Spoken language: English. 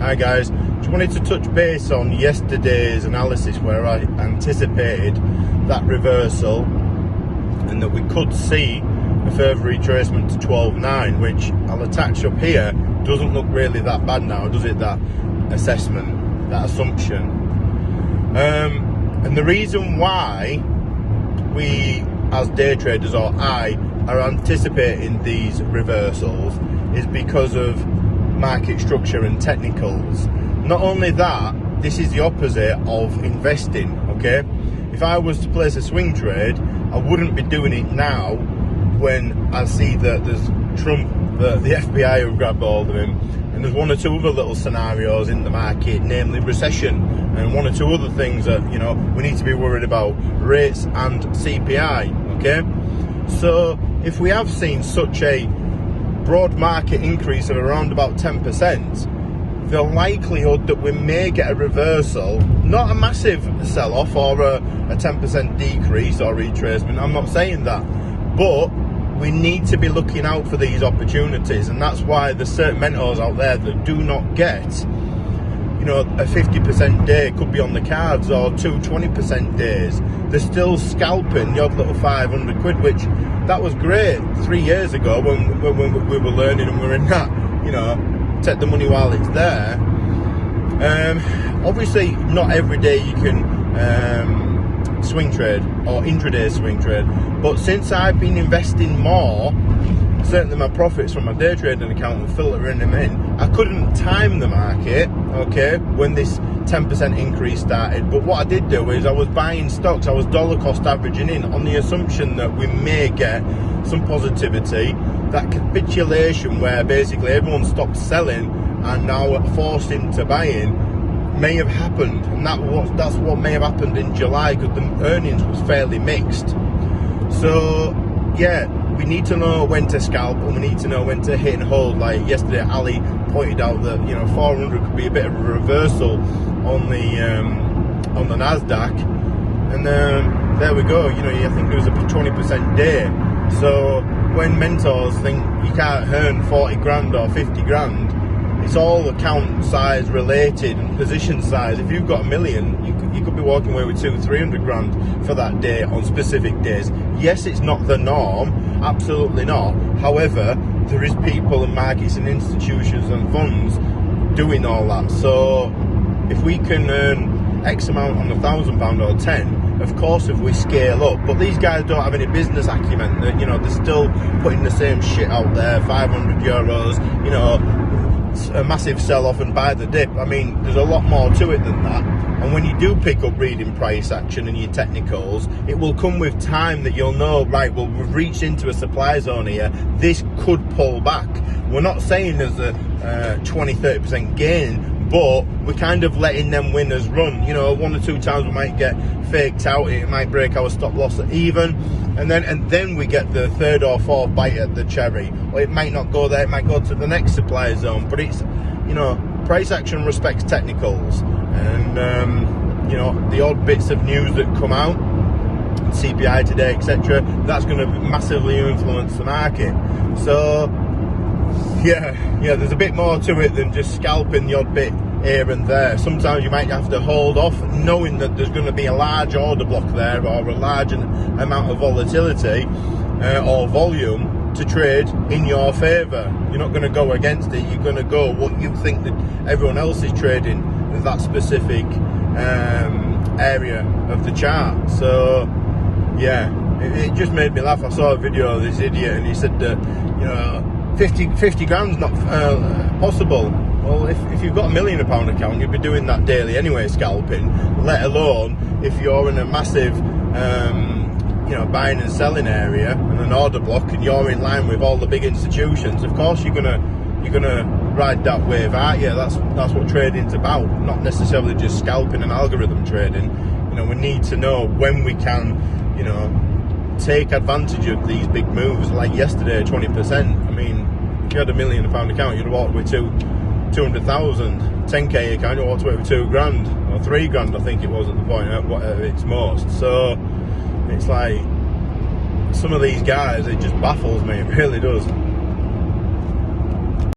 Hi guys, just wanted to touch base on yesterday's analysis where I anticipated that reversal and that we could see a further retracement to 12.9, which I'll attach up here. Doesn't look really that bad now, does it, that assessment, that assumption? And the reason why we as day traders, or I, are anticipating these reversals is because of market structure and technicals. Not only that, this is the opposite of investing, okay? If I was to place a swing trade, I wouldn't be doing it now when I see that there's Trump, the FBI have grabbed hold of him, and there's one or two other little scenarios in the market, namely recession, and one or two other things that, you know, we need to be worried about, rates and CPI, okay? So if we have seen such a broad market increase of around about 10%, the likelihood that we may get a reversal, not a massive sell-off or a 10% decrease or retracement, I'm not saying that, but we need to be looking out for these opportunities, and that's why there's certain mentors out there that do not get, you know, a 50% day could be on the cards, or 20% days. They're still scalping the odd little 500 quid, which that was great 3 years ago when we were learning and we were in that, you know, take the money while it's there. Obviously not every day you can swing trade or intraday swing trade, but since I've been investing more, certainly my profits from my day trading account were filtering them in. I couldn't time the market, okay, when this 10% increase started, but what I did do is I was buying stocks, I was dollar cost averaging in on the assumption that we may get some positivity, that capitulation where basically everyone stopped selling and now forced into buying may have happened, and that's what may have happened in July, because the earnings was fairly mixed. So yeah, we need to know when to scalp and we need to know when to hit and hold. Like yesterday, Ali pointed out that, you know, 400 could be a bit of a reversal on the Nasdaq, and there we go. You know, I think there was a 20% day. So when mentors think you can't earn 40 grand or 50 grand, it's all account size related and position size. If you've got $1 million, you could be walking away with 200-300 grand for that day on specific days. Yes, it's not the norm, absolutely not. However, there is people and markets and institutions and funds doing all that. So if we can earn X amount on £1,000 or 10, of course, if we scale up. But these guys don't have any business acumen. You know, they're still putting the same shit out there. 500 euros, you know, a massive sell-off and buy the dip. I mean, there's a lot more to it than that. And when you do pick up reading price action and your technicals, it will come with time that you'll know, right, well, we've reached into a supply zone here, this could pull back. We're not saying there's a 20-30% gain, but we're kind of letting them winners run. You know, one or two times we might get faked out, it might break our stop loss at even, and then we get the third or fourth bite at the cherry. Or it might not go there, it might go to the next supply zone. But it's, you know, price action respects technicals, and you know, the odd bits of news that come out, CPI today, etc., that's going to massively influence the market. So yeah, there's a bit more to it than just scalping the odd bit here and there. Sometimes you might have to hold off knowing that there's going to be a large order block there, or a large amount of volatility or volume to trade in your favor. You're not going to go against it, you're going to go what you think that everyone else is trading in that specific area of the chart. So yeah, it just made me laugh. I saw a video of this idiot and he said that, you know, 50 grand's not possible. Well, if you've got £1 million account, you'd be doing that daily anyway, scalping, let alone if you're in a massive you know, buying and selling area and an order block, and you're in line with all the big institutions. Of course you're gonna ride that wave, aren't you? That's what trading's about, not necessarily just scalping and algorithm trading. You know, we need to know when we can, you know, take advantage of these big moves. Like yesterday, 20%. I mean, if you had £1 million account, you'd have walked with 200,000. 10k account, you walked away with 2 grand or 3 grand, I think it was at the point at its most. So it's like, some of these guys, it just baffles me, it really does.